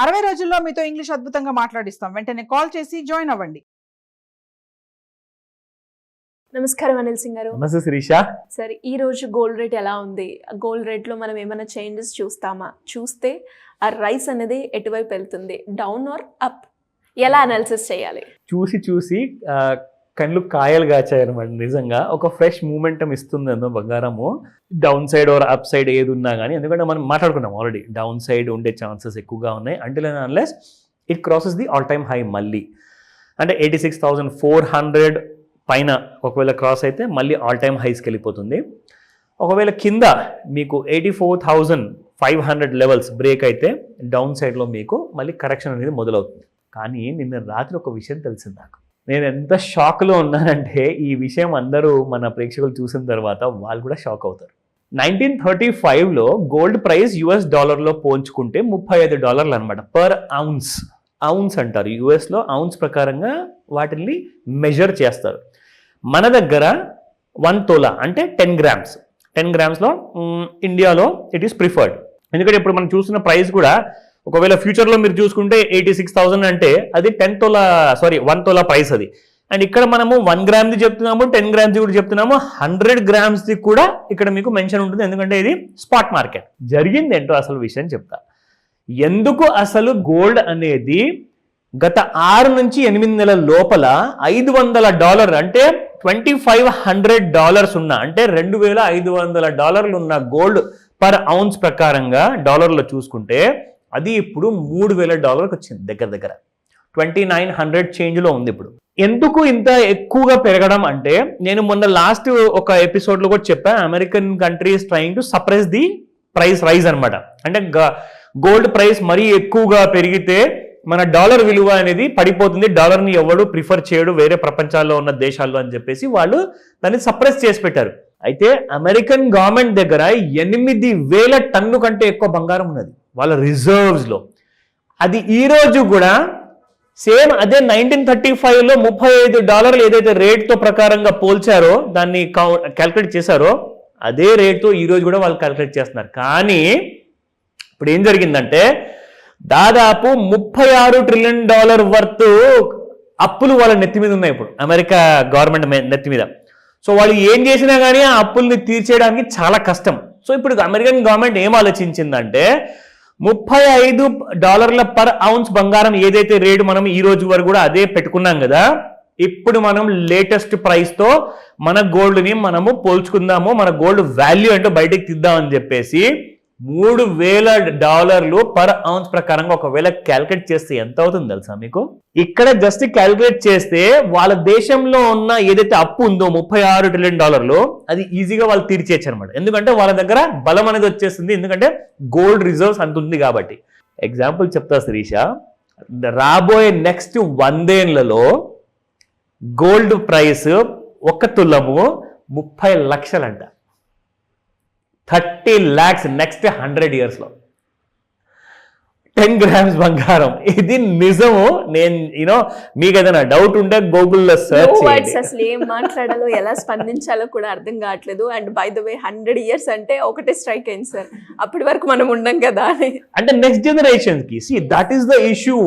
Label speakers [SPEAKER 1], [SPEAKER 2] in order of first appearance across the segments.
[SPEAKER 1] 60 రోజుల్లో మీతో ఇంగ్లీష్ అద్భుతంగా మాట్లాడిస్తాం. వెంటనే కాల్ చేసి జాయిన్ అవ్వండి.
[SPEAKER 2] నమస్కారం అనిల్ సింగ్ గారు.
[SPEAKER 3] నమస్తే శిరీష.
[SPEAKER 2] సరే, ఈ రోజు గోల్డ్ రేట్ ఎలా ఉంది? గోల్డ్ రేట్ లో మనం ఏమైనా చేంజెస్ చూస్తామా? చూస్తే ఆ రైస్ అనేది ఎటువైపు వెళ్తుంది, డౌన్ ఆర్ అప్? ఎలా అనాలిసిస్ చేయాలి?
[SPEAKER 3] చూసి కళ్ళు కాయలు కాచాయనమాట. నిజంగా ఒక ఫ్రెష్ మూమెంటం ఇస్తుందేమో బంగారము, down side or up side ఏది ఉన్నా కానీ. ఎందుకంటే మనం మాట్లాడుకున్నాం ఆల్రెడీ, డౌన్ సైడ్ ఉండే ఛాన్సెస్ ఎక్కువగా ఉన్నాయి until and unless it crosses the all time high. మళ్ళీ అంటే 86,400 పైన ఒకవేళ క్రాస్ అయితే మళ్ళీ ఆల్ టైమ్ హైస్కి వెళ్ళిపోతుంది. ఒకవేళ కింద మీకు 84,500 లెవెల్స్ బ్రేక్ అయితే డౌన్ సైడ్లో మీకు మళ్ళీ కరెక్షన్ అనేది మొదలవుతుంది. కానీ నిన్న రాత్రి ఒక విషయం తెలిసింది నాకు. నేను ఎంత షాక్లో ఉన్నానంటే ఈ విషయం అందరూ మన ప్రేక్షకులు చూసిన తర్వాత వాళ్ళు కూడా షాక్ అవుతారు. 1935లో గోల్డ్ ప్రైస్ US డాలర్లో పోల్చుకుంటే $35 అనమాట పర్ ఔన్స్. ఔన్స్ అంటారు యుఎస్లో, ఔన్స్ ప్రకారంగా వాటిని మెజర్ చేస్తారు. మన దగ్గర 1 తోలా అంటే 10 గ్రామ్స్. 10 గ్రామ్స్లో ఇండియాలో ఇట్ ఈస్ ప్రిఫర్డ్. ఎందుకంటే ఇప్పుడు మనం చూస్తున్న ప్రైస్ కూడా ఒకవేళ ఫ్యూచర్లో మీరు చూసుకుంటే 86,000 అంటే అది 1 తోలా ప్రైస్ అది. అండ్ ఇక్కడ మనము 1 గ్రామ్ది చెప్తున్నాము, 10 గ్రామ్ది కూడా చెప్తున్నాము, 100 గ్రామ్స్ది కూడా ఇక్కడ మీకు మెన్షన్ ఉంటుంది. ఎందుకంటే ఇది స్పాట్ మార్కెట్. జరిగింది ఏంటో అసలు విషయం చెప్తా. ఎందుకు అసలు గోల్డ్ అనేది గత 6 నుంచి 8 నెలల లోపల $500 అంటే $2,500 ఉన్న, అంటే $2,500 ఉన్న గోల్డ్ పర్ ఔన్స్ ప్రకారంగా డాలర్లో చూసుకుంటే అది ఇప్పుడు $3,000 వచ్చింది. దగ్గర 2,900 చేంజ్లో ఉంది ఇప్పుడు. ఎందుకు ఇంత ఎక్కువగా పెరగడం అంటే, నేను మొన్న లాస్ట్ ఒక ఎపిసోడ్లో కూడా చెప్పా, American countries trying to suppress the price rise అనమాట. అంటే గోల్డ్ ప్రైస్ మరీ ఎక్కువగా పెరిగితే మన డాలర్ విలువ అనేది పడిపోతుంది, డాలర్ని ఎవడు ప్రిఫర్ చేయడు వేరే ప్రపంచాల్లో ఉన్న దేశాల్లో అని చెప్పేసి వాళ్ళు దాన్ని సప్రెస్ చేసి పెట్టారు. అయితే అమెరికన్ గవర్నమెంట్ దగ్గర 8,000 టన్ను కంటే ఎక్కువ బంగారం ఉన్నది వాళ్ళ రిజర్వ్స్లో. అది ఈరోజు కూడా సేమ్ అదే 1935లో $35 ఏదైతే రేట్తో ప్రకారంగా పోల్చారో, దాన్ని క్యాల్కులేట్ చేశారో, అదే రేట్తో ఈరోజు కూడా వాళ్ళు క్యాల్కులేట్ చేస్తున్నారు. కానీ ఇప్పుడు ఏం జరిగిందంటే దాదాపు $36 ట్రిలియన్ వర్త్ అప్పులు వాళ్ళ నెత్తి మీద ఉన్నాయి ఇప్పుడు, అమెరికా గవర్నమెంట్ నెత్తి మీద. సో వాళ్ళు ఏం చేసినా కానీ ఆ అప్పుల్ని తీర్చేయడానికి చాలా కష్టం. సో ఇప్పుడు అమెరికన్ గవర్నమెంట్ ఏం ఆలోచించిందంటే, $35 పర్ ఔన్స్ బంగారం ఏదైతే రేటు మనం ఈ రోజు వరకు కూడా అదే పెట్టుకున్నాం కదా, ఇప్పుడు మనం లేటెస్ట్ ప్రైస్తో మన గోల్డ్ని మనము పోల్చుకుందాము, మన గోల్డ్ వాల్యూ అంటే బయటకు తీద్దామని చెప్పేసి $3,000 పర్ ఔన్స్ ప్రకారంగా ఒకవేళ క్యాల్కులేట్ చేస్తే ఎంత అవుతుంది తెలుసా మీకు? ఇక్కడ జస్ట్ క్యాల్కులేట్ చేస్తే వాళ్ళ దేశంలో ఉన్న ఏదైతే అప్పు ఉందో $36 ట్రిలియన్ అది ఈజీగా వాళ్ళు తీర్చేయచ్చు అనమాట. ఎందుకంటే వాళ్ళ దగ్గర బలం అనేది వచ్చేస్తుంది, ఎందుకంటే గోల్డ్ రిజర్వ్స్ అంత ఉంది కాబట్టి. ఎగ్జాంపుల్ చెప్తా శిరీష, రాబోయే నెక్స్ట్ 100 ఏళ్లలో గోల్డ్ ప్రైస్ 1 తులము 30 లక్షలు అంట. 30 lakhs నెక్స్ట్ 100 yearsలో. 10 గ్రామ్స్ బంగారం. ఇది నిజము. నేను మీకు ఏదైనా డౌట్ ఉంటే గూగుల్లో సెర్చ్ చేయండి.
[SPEAKER 2] అసలు ఏం మాట్లాడాలో ఎలా స్పందించాలో కూడా అర్థం కావట్లేదు. And by the way 100 years అంటే ఒకటే స్ట్రైక్ అయింది సార్, అప్పటి వరకు మనం ఉండం కదా అని.
[SPEAKER 3] అంటే నెక్స్ట్ జనరేషన్కి దట్ ఈస్ ద ఇష్యూ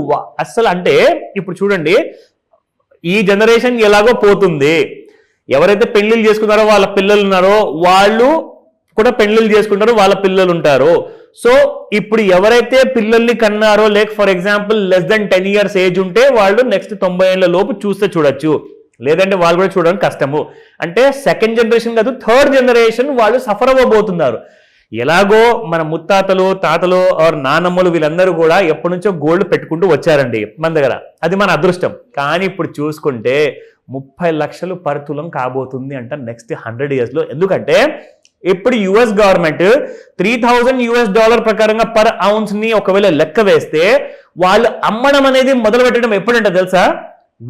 [SPEAKER 3] అసలు. అంటే ఇప్పుడు చూడండి, ఈ జనరేషన్ ఎలాగో పోతుంది. ఎవరైతే పెళ్లిళ్ళు చేసుకున్నారో వాళ్ళ పిల్లలు ఉన్నారో వాళ్ళు కూడా పెళ్లిళ్ళు చేసుకుంటారు, వాళ్ళ పిల్లలు ఉంటారు. సో ఇప్పుడు ఎవరైతే పిల్లల్ని కన్నారో, లేక for example less than 10 years age ఉంటే వాళ్ళు నెక్స్ట్ 90 ఏళ్ల లోపు చూస్తే చూడొచ్చు, లేదంటే వాళ్ళు కూడా చూడడం కష్టము. అంటే సెకండ్ జనరేషన్ కాదు, థర్డ్ జనరేషన్ వాళ్ళు సఫర్ అవ్వబోతున్నారు. ఎలాగో మన ముత్తాతలు, తాతలు ఆర్ నానమ్మలు వీళ్ళందరూ కూడా ఎప్పటి నుంచో గోల్డ్ పెట్టుకుంటూ వచ్చారండి మన దగ్గర, అది మన అదృష్టం. కానీ ఇప్పుడు చూసుకుంటే 30 లక్షలు పర్ తులం కాబోతుంది అంట నెక్స్ట్ 100 yearsలో. ఎందుకంటే ఇప్పుడు US గవర్నమెంట్ $3,000 ప్రకారంగా పర్ ఔన్స్ ని ఒకవేళ లెక్క వేస్తే వాళ్ళు అమ్మడం అనేది మొదలు పెట్టడం ఎప్పుడంటే తెలుసా,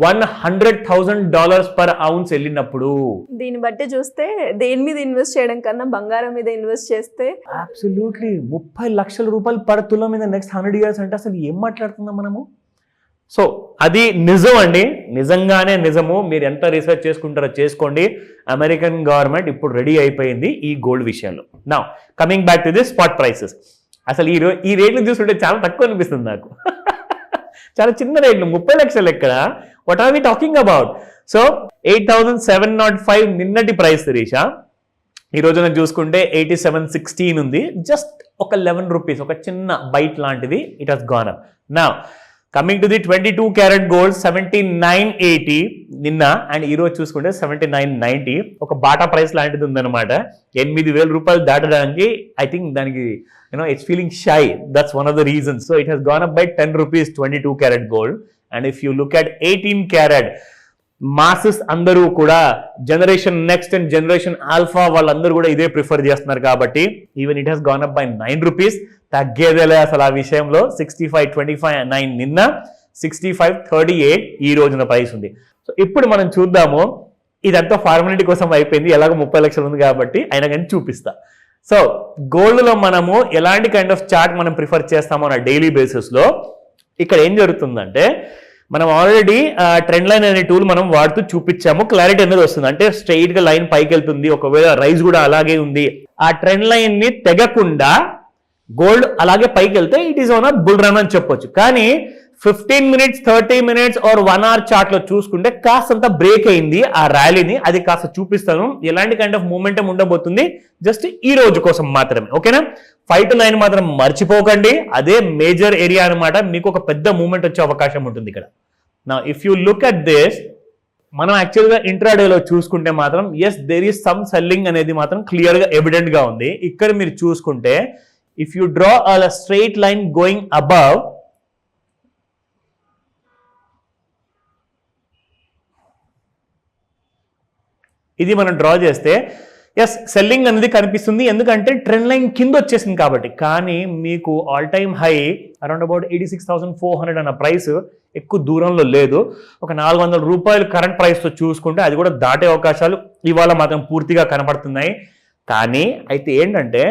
[SPEAKER 3] $100,000 పర్ ఔన్స్ వెళ్ళినప్పుడు.
[SPEAKER 2] దీన్ని బట్టి చూస్తే దేని మీద ఇన్వెస్ట్ చేయడం కన్నా బంగారం మీద ఇన్వెస్ట్ చేస్తే
[SPEAKER 3] అబ్సల్యూట్లీ $30 లక్షల పర్ తులం మీద నెక్స్ట్ 100 years అంటే అసలు ఏం మాట్లాడుతున్నాం మనము? సో అది నిజం అండి, నిజంగానే నిజము. మీరు ఎంత రీసెర్చ్ చేసుకుంటారో చేసుకోండి. అమెరికన్ గవర్నమెంట్ ఇప్పుడు రెడీ అయిపోయింది ఈ గోల్డ్ విషయంలో. Now coming back to the spot prices. అసలు ఈ రేట్లు చూస్తుంటే చాలా తక్కువ అనిపిస్తుంది నాకు. చాలా చిన్న రేట్లు, 30 లక్షలు ఎక్కడ, what are we talking about? So 8,705 నిన్నటి ప్రైస్ శిరీష. ఈ రోజున చూసుకుంటే 8716 ఉంది. జస్ట్ ఒక 11 రూపీస్, ఒక చిన్న బైట్ లాంటిది ఇట్ హస్ గాన్ అప్. నా coming to the 22 carat gold 7980 నిన్న, అండ్ ఈ రోజు చూసుకుంటే 7990, ఒక బాటా ప్రైస్ లాంటిది ఉందన్నమాట. 8,000 రూపాయలు దాటడానికి ఐ థింక్ దానికి it's feeling shy. That's one of the reasons. So it has gone up by 10 rupees 22 carat gold. And if you look at 18 carat, masses అందరూ కూడా generation next and generation alpha వాళ్ళందరూ కూడా ఇదే prefer చేస్తున్నారు కాబట్టి even it has gone up by 9 rupees. తగ్గేదేలే అసలు ఆ విషయంలో. 65.25 నిన్న, 65.38 ఈ రోజున ప్రైస్ ఉంది. సో ఇప్పుడు మనం చూద్దాము. ఇదంతా ఫార్మాలిటీ కోసం అయిపోయింది, ఎలాగో 30 లక్షలు ఉంది కాబట్టి అయినా కానీ చూపిస్తా. సో గోల్డ్లో మనము ఎలాంటి కైండ్ ఆఫ్ చార్ట్ మనం ప్రిఫర్ చేస్తామో నా డైలీ బేసిస్లో ఇక్కడ ఏం జరుగుతుందంటే, మనం ఆల్రెడీ ట్రెండ్ లైన్ అనే టూల్ మనం వాడుతూ చూపించాము. క్లారిటీ అనేది వస్తుంది, అంటే స్ట్రైట్ గా లైన్ పైకి వెళ్తుంది, ఒకవేళ రైజ్ కూడా అలాగే ఉంది. ఆ ట్రెండ్ లైన్ ని తెగకుండా గోల్డ్ అలాగే పైకి వెళ్తే it is on a bull run అని చెప్పొచ్చు. కానీ 15 minutes 30 minutes or 1 hour chart లో చూసుకుంటే కాస్తంత బ్రేక్ అయింది ఆ ర్యాలీని. అది కాస్త చూపిస్తాను ఎలాంటి కైండ్ ఆఫ్ మూమెంటం ఉండబోతుంది జస్ట్ ఈ రోజు కోసం మాత్రమే. ఓకేనా? 5 to 9 మాత్రం మర్చిపోకండి, అదే మేజర్ ఏరియా అనమాట. మీకు ఒక పెద్ద మూమెంట్ వచ్చే అవకాశం ఉంటుంది ఇక్కడ. నా if you look at this, మనం యాక్చువల్గా ఇంట్రాడేలో చూసుకుంటే మాత్రం yes there is some selling అనేది మాత్రం క్లియర్ గా ఎవిడెంట్ గా ఉంది. ఇక్కడ మీరు చూసుకుంటే if you draw a straight line going above, ఇది మనం డ్రా చేస్తే ఎస్ సెల్లింగ్ అనేది కనిపిస్తుంది, ఎందుకంటే ట్రెండ్ లైన్ కింద వచ్చేసింది కాబట్టి. కానీ మీకు all time high around about 86,400 అన్న ప్రైస్ ఎక్కువ దూరంలో లేదు. ఒక 400 రూపాయలు కరెంట్ ప్రైస్తో చూసుకుంటే అది కూడా దాటే అవకాశాలు ఇవాళ మాత్రం పూర్తిగా కనపడుతున్నాయి. కానీ అయితే ఏంటంటే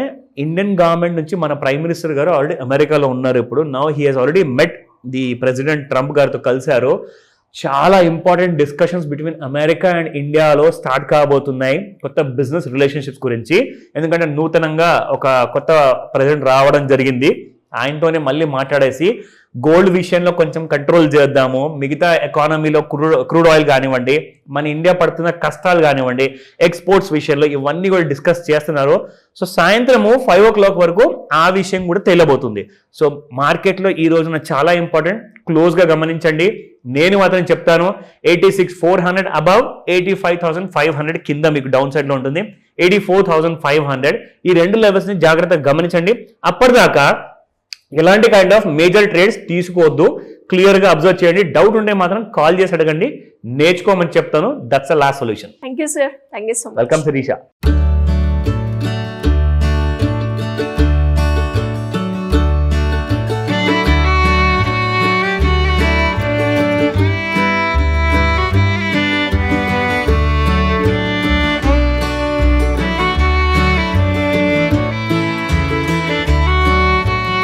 [SPEAKER 3] ఇండియన్ గవర్నమెంట్ నుంచి మన ప్రైమ్ మినిస్టర్ గారు ఆల్రెడీ అమెరికాలో ఉన్నారు. ఇప్పుడు now he has already met the president Trump గారితో కలిశారు. చాలా important discussions between America and ఇండియాలో స్టార్ట్ కాబోతున్నాయి కొత్త బిజినెస్ రిలేషన్షిప్స్ గురించి. ఎందుకంటే నూతనంగా ఒక కొత్త ప్రెసిడెంట్ రావడం జరిగింది, ఆయనతోనే మళ్ళీ మాట్లాడేసి గోల్డ్ విషయంలో కొంచెం కంట్రోల్ చేద్దాము, మిగతా ఎకానమీలో క్రూడ్ ఆయిల్ కానివ్వండి, మన ఇండియా పడుతున్న కష్టాలు కానివ్వండి, ఎక్స్పోర్ట్స్ విషయంలో ఇవన్నీ కూడా డిస్కస్ చేస్తున్నారు. సో సాయంత్రము 5 o'clock వరకు ఆ విషయం కూడా తేలబోతుంది. సో మార్కెట్లో ఈ రోజున చాలా ఇంపార్టెంట్, క్లోజ్గా గమనించండి. నేను మాత్రం చెప్తాను 86,400 అబవ్, 85,500 కింద మీకు డౌన్ సైడ్ లో ఉంటుంది. 84,500 ఈ రెండు లెవెల్స్ ని జాగ్రత్తగా గమనించండి. అప్పటిదాకా ఎలాంటి కైండ్ ఆఫ్ మేజర్ ట్రేడ్స్ తీసుకోవద్దు, క్లియర్ గా అబ్జర్వ్ చేయండి. డౌట్ ఉంటే మాత్రం కాల్ చేసి అడగండి, నేర్చుకోమని చెప్తాను. That's the last solution.
[SPEAKER 2] Thank you sir, thank you so much.
[SPEAKER 3] Welcome Sirisha.